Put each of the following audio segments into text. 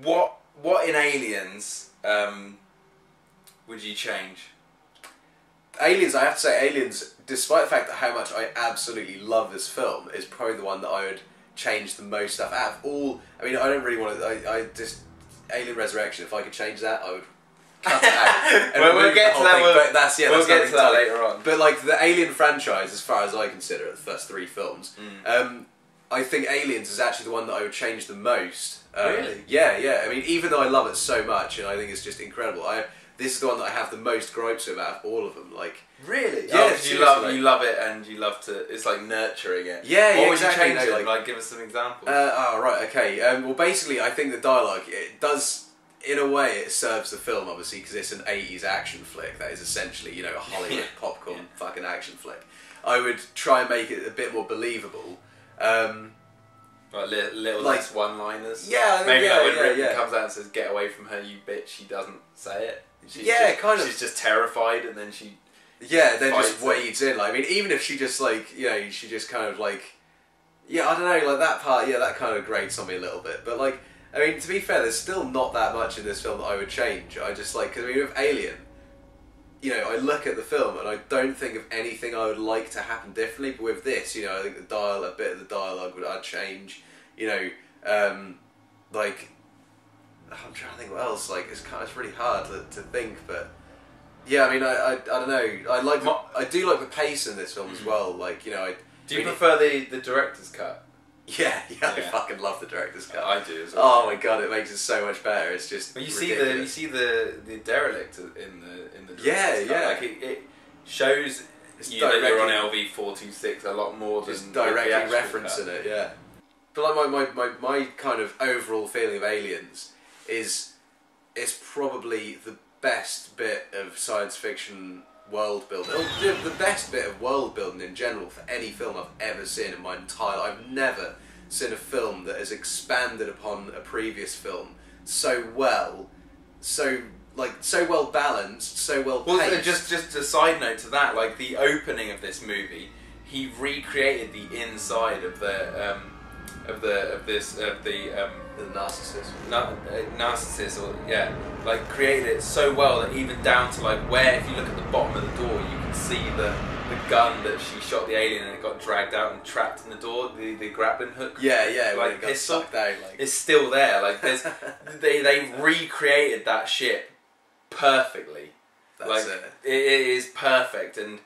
what in Aliens would you change? Aliens, I have to say, Aliens, despite the fact that how much I absolutely love this film, is probably the one that I would change the most stuff out of all. I mean, I don't really want to. I just Alien Resurrection. If I could change that, I would cut it out. And we'll get to that. But that's we'll get to that later on. But like the Alien franchise, as far as I consider it, the first 3 films, I think Aliens is actually the one that I would change the most. Really? Yeah. I mean, even though I love it so much and I think it's just incredible, this is the one that I have the most gripes with out of all of them. Like, really? Yeah, you love it, and you love to. It's like nurturing it. Yeah, what exactly. would you change it? Like, give us some examples. Right, okay. Well, basically, I think the dialogue, it does, in a way, it serves the film, obviously, because it's an 80s action flick that is essentially, you know, a Hollywood popcorn fucking action flick. I would try and make it a bit more believable. Like little less one-liners. Yeah, maybe like when Ripley comes out and says, "Get away from her, you bitch," she doesn't say it. She's just terrified, and then she. Yeah, then just wades in. Like, I mean, even if she just like, you know, she just kind of like, yeah, I don't know, like that part, yeah, that kind of grates on me a little bit. But like, I mean, to be fair, there's still not that much in this film that I would change. I just like, because I mean, with Alien, you know, I look at the film and I don't think of anything I would like to happen differently. But with this, you know, I think a bit of the dialogue I'd change. You know, like, I'm trying to think what else. Like, it's really hard to think, but yeah, I mean, I don't know. I do like the pace in this film as well. Like, you know, do you prefer the director's cut? Yeah, I fucking love the director's cut. I do as well. Oh my god, it makes it so much better. It's just. But you ridiculous. see the derelict in the director's cut. Like it shows you that you're on LV-426 a lot more than just directly referencing it. Yeah. But like my kind of overall feeling of Aliens is it's probably the best bit of science fiction world building, or the best bit of world building in general for any film I've ever seen in my entire life. I've never seen a film that has expanded upon a previous film so well, so well balanced, so well paced. Well, just a side note to that, like the opening of this movie, he recreated the inside of the narcissist. Narcissist, or like created it so well that even down to like where, if you look at the bottom of the door, you can see the gun that she shot the alien and it got dragged out and trapped in the door, the grappling hook. Yeah, like it got sucked out. Like, it's still there. Like there's, they recreated that shit perfectly. That's it is perfect, and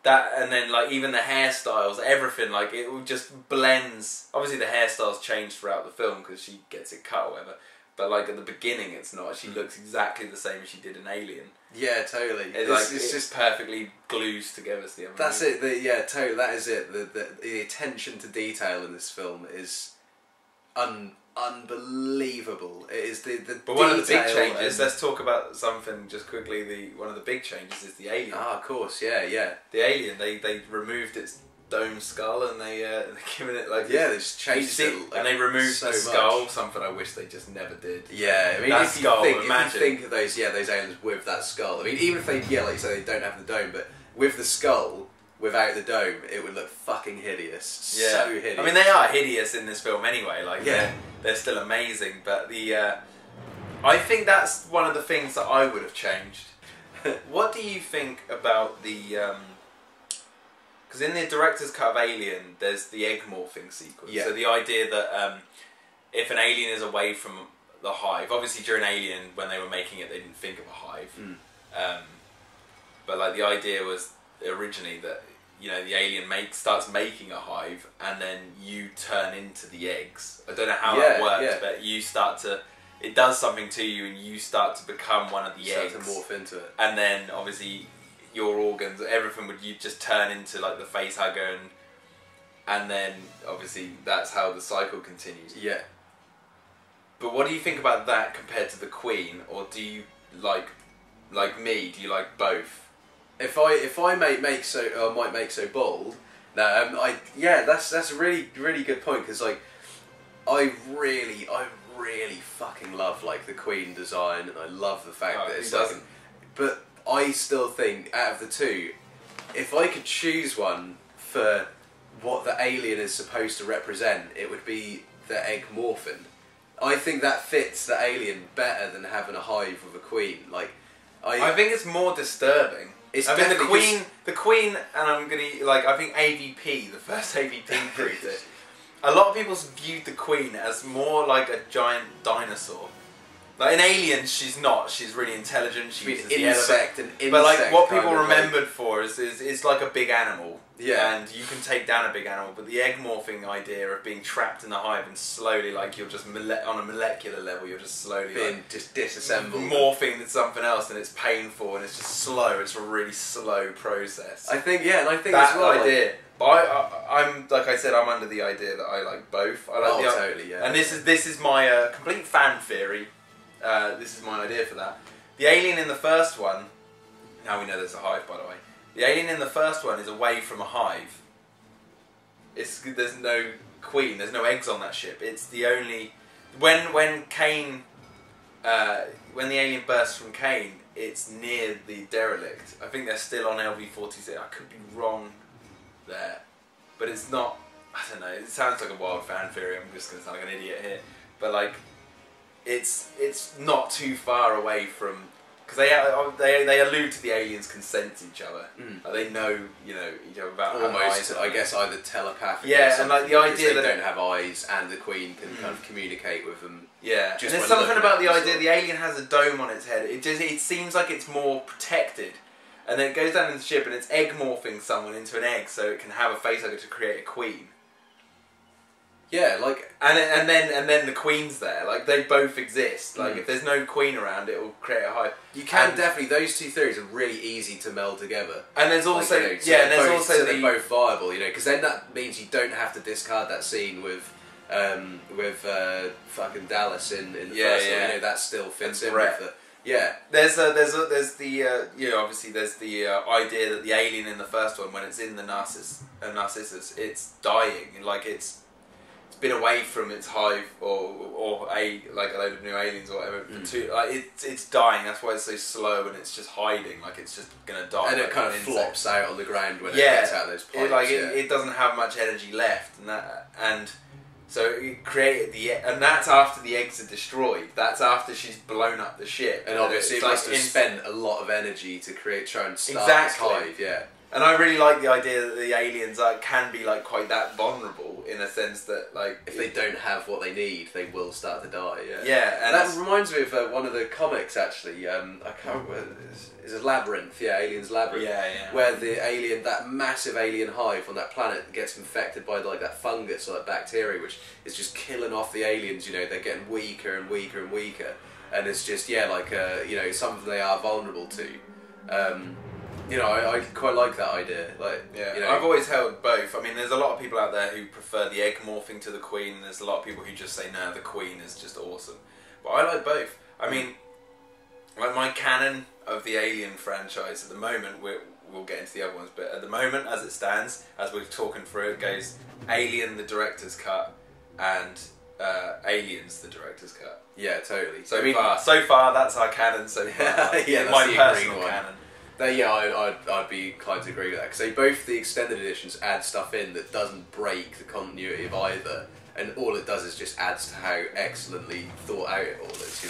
then like even the hairstyles, everything, like it just blends. Obviously the hairstyles change throughout the film because she gets it cut or whatever, but like at the beginning it's not. She looks exactly the same as she did in Alien. Yeah, totally. It's just perfectly glues together. That's it. Totally. That is it. The attention to detail in this film is unbelievable. It is But one of the big changes. Let's talk about something just quickly. One of the big changes is the alien. Ah, of course. Yeah. The alien. They removed its dome skull and they're giving it like they just changed it, and they removed so the skull. much. Something I wish they just never did. Yeah, I mean, that if skull. you think of those aliens with that skull. I mean, even if they like you say they don't have the dome, but with the skull. Without the dome, it would look fucking hideous. Yeah. So hideous. I mean, they are hideous in this film anyway. Like, they're still amazing. But I think that's one of the things that I would have changed. What do you think about the? Because in the director's cut of Alien, there's the egg morphing sequence. Yeah. So the idea that if an alien is away from the hive, obviously during Alien when they were making it, they didn't think of a hive. But like the idea was originally that, you know, the alien starts making a hive and then you turn into the eggs. I don't know how that works, but you start to, it does something to you and you start to become one of the eggs. Start to morph into it. And then obviously your organs, everything you just turn into like the face hugger, and then obviously that's how the cycle continues. Yeah. But what do you think about that compared to the Queen, or do you like me, do you like both? If I might make so bold, that's a really good point, because like I really fucking love like the Queen design, and I love the fact that it's like, but I still think out of the two, if I could choose one for what the alien is supposed to represent, it would be the egg morphin. I think that fits the alien better than having a hive with a queen. Like, I think it's more disturbing. I mean, the queen, and I'm gonna like. I think AVP, the first AVP proved it. A lot of people viewed the queen as more like a giant dinosaur. Like in Aliens, she's not. She's really intelligent. She's an insect, but like what people remembered for is like a big animal. Yeah. And you can take down a big animal, but the egg morphing idea of being trapped in the hive and slowly, like you're just on a molecular level, you're just slowly being just disassembled, morphing into something else, and it's painful and it's just slow. It's a really slow process. I think, yeah, and I think that as well, idea. Like, but I'm like I said, I'm under the idea that I like both. I like totally, yeah. And this is my complete fan theory. This is my idea for that. The alien in the first one. Now we know there's a hive, by the way. The alien in the first one is away from a hive. There's no queen. There's no eggs on that ship. It's the only when Kane when the alien bursts from Kane, it's near the derelict. I think they're still on LV-46. I could be wrong there, but it's not. I don't know. It sounds like a wild fan theory. I'm just going to sound like an idiot here, but like it's not too far away from. Because they allude to the aliens consent to each other. Like they know, each other about almost, I guess, either telepathically. Yeah, and like the idea that they don't have eyes, and the queen can kind of communicate with them. Yeah, just and there's something about the idea the alien has a dome on its head. It seems like it's more protected, and then it goes down in the ship and it's egg morphing someone into an egg so it can have a facehugger to create a queen. Yeah, like and then the queen's there. Like they both exist. Like if there's no queen around, it will create a hive. You can definitely. Those two theories are really easy to meld together. And there's also and there's also they're both viable. Because then that means you don't have to discard that scene with fucking Dallas in the first one. That still fits in with the. Yeah. There's the obviously there's the idea that the alien in the first one, when it's in the Narcissus, it's dying, like it's been away from its hive or a load of new aliens or whatever. It's dying. That's why it's so slow and it's just hiding, like it's just gonna die. And it kind of flops out on the ground when it gets out of those pipes. It doesn't have much energy left, and so it created and that's after the eggs are destroyed. That's after she's blown up the ship. And obviously it must have spent a lot of energy to try and start this hive. Yeah. And I really like the idea that the aliens can be quite that vulnerable in a sense that if they don't have what they need, they will start to die. Yeah. Yeah, and that reminds me of one of the comics actually. I can't remember. It's a Labyrinth. Yeah, Aliens Labyrinth. Yeah. Where that massive alien hive on that planet gets infected by that fungus or that bacteria, which is just killing off the aliens. They're getting weaker and weaker and weaker, and it's just something they are vulnerable to. I quite like that idea. I've always held both. I mean, there's a lot of people out there who prefer the egg morphing to the queen, and there's a lot of people who just say, no, the queen is just awesome. But I like both. I mean, my canon of the Alien franchise at the moment, we'll get into the other ones, but at the moment, as it stands, as we're talking through, it goes Alien, the director's cut, and Aliens, the director's cut. Yeah, totally. So far, that's our canon. So far, that's my the personal canon. I'd be inclined to agree with that, because both the extended editions add stuff in that doesn't break the continuity of either, and all it does is just adds to how excellently thought out it all is.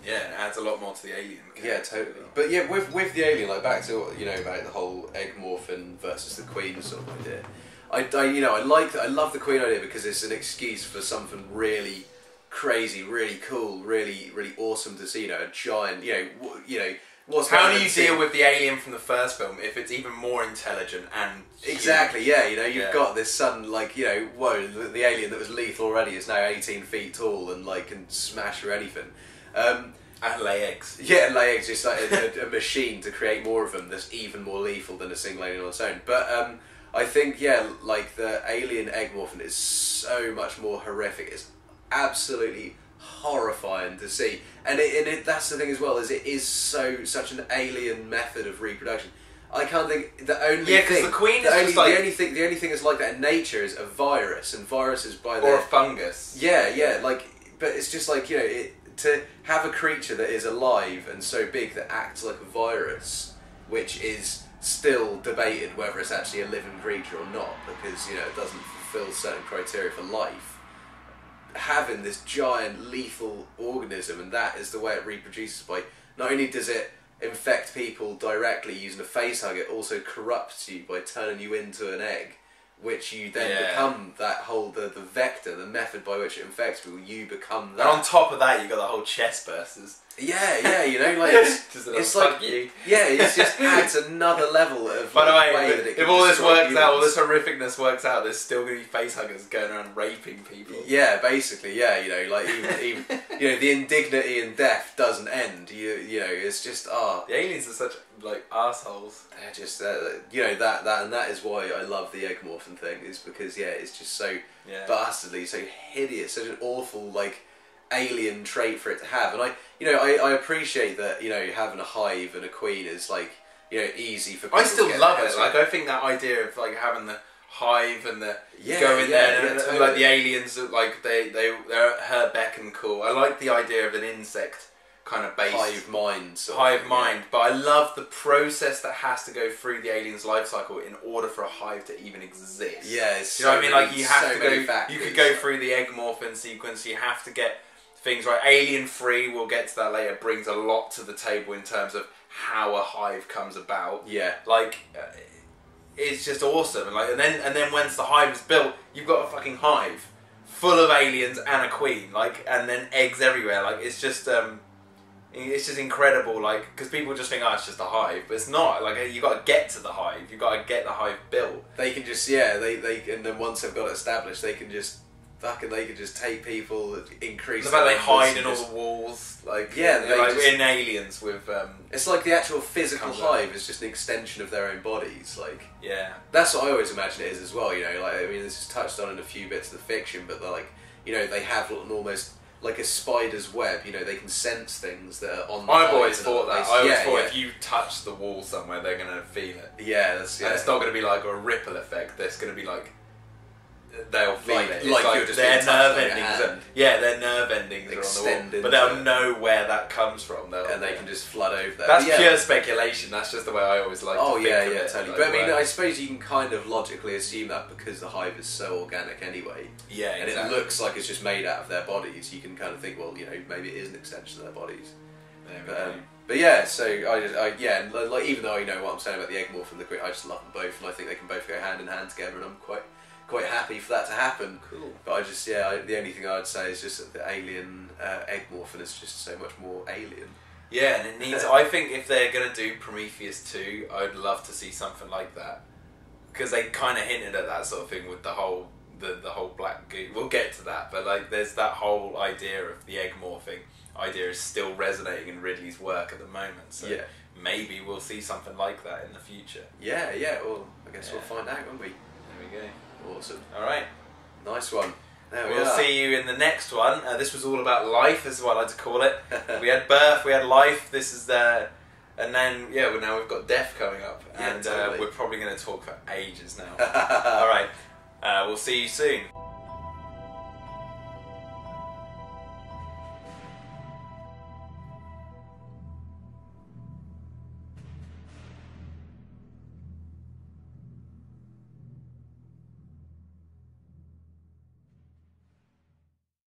It adds a lot more to the alien. Yeah, totally. But yeah, with the alien, back to about the whole egg morphin versus the queen sort of idea. I love the queen idea because it's an excuse for something really crazy, really cool, really really awesome to see. A giant, How do you deal with the alien from the first film if it's even more intelligent and exactly? Human? You've got this sudden whoa, the alien that was lethal already is now 18 feet tall and can smash through anything. And lay eggs. Yeah, lay eggs, just a machine to create more of them that's even more lethal than a single alien on its own. But I think the alien egg morphin is so much more horrific. It's absolutely horrifying to see, and that's the thing as well, is it is such an alien method of reproduction. I can't think the only thing. The queen is the only thing that's like that in nature is a virus, and viruses by or a fungus. Yeah. But it's just to have a creature that is alive and so big that acts like a virus, which is still debated whether it's actually a living creature or not, because it doesn't fulfill certain criteria for life. having this giant lethal organism, and that is the way it reproduces. By not only does it infect people directly using a face hug, it also corrupts you by turning you into an egg, which you then become that whole the vector, the method by which it infects people. You become that. And on top of that, you got the whole chest bursters. Yeah, you know, like it's like you. Yeah, it just adds another level of. By the way way, that it if all this works out, all this horrificness works out, there's still going to be face huggers going around raping people. Yeah, basically, yeah, you know, like even you know, the indignity in death doesn't end. You know, it's just the aliens are such like assholes. They're just you know that is why I love the egg morphin thing, is because it's just so bastardly, so hideous, such an awful like alien trait for it to have. And I appreciate that, you know, having a hive and a queen is like, you know, easy for people. I still love it. Like, I think that idea of like having the hive and the going there and totally. like the aliens, like they're her beck and call. I like the idea of an insect kind of based hive mind. But I love the process that has to go through the alien's life cycle in order for a hive to even exist. Yeah, you know what I mean? Like, you have to go. Factors. You could go through the egg morphin sequence. You have to get things right. Alien Free, we'll get to that later, brings a lot to the table in terms of how a hive comes about. Yeah, like it's just awesome. And then once the hive is built, you've got a fucking hive full of aliens and a queen, like, and then eggs everywhere. Like, it's just incredible. Like, because people just think, oh, it's just a hive, but it's not. Like, you got to get to the hive. You got to get the hive built. They can just they and then once they've got it established, they can just take people, increase. The fact they hide in all the walls, like in Aliens with. It's like the actual physical hive is just an extension of their own bodies. Like, yeah, that's what I always imagine it is as well. You know, like, I mean, this is touched on in a few bits of the fiction, but they're like, you know, they have almost like a spider's web. You know, they can sense things that are on. I've always thought that. I always thought if you touch the wall somewhere, they're gonna feel it. Yeah, and it's not gonna be like a ripple effect. It's gonna be like. They'll feel it. It's like like you're just their nerve endings. Their nerve endings are on the wall, but they'll know where that comes from. And they can just flood over there. That's pure speculation. That's just the way I always like. Oh to think of it. totally. Like, but I mean, I suppose you can kind of logically assume that because the hive is so organic anyway. Yeah, and it looks like it's just made out of their bodies. You can kind of think, well, you know, maybe it is an extension of their bodies. But yeah, so like, even though I know what I'm saying about the egg morph and the queen, I just love them both, and I think they can both go hand in hand together, and I'm quite happy for that to happen. Cool. But I just the only thing I'd say is just that the alien egg morphin is just so much more alien. Yeah, and it needs. I think if they're gonna do Prometheus 2, I'd love to see something like that, because they kind of hinted at that sort of thing with the whole black goo. We'll get to that, but like, there's that whole idea of the egg morphing idea is still resonating in Ridley's work at the moment. So maybe we'll see something like that in the future. Yeah. Well, I guess we'll find out, won't we? There we go. Awesome. Alright. Nice one. We'll see you in the next one. This was all about life, is what I like to call it. We had birth, we had life, this is and then, now we've got death coming up. Yeah, and totally. We're probably going to talk for ages now. Alright, we'll see you soon.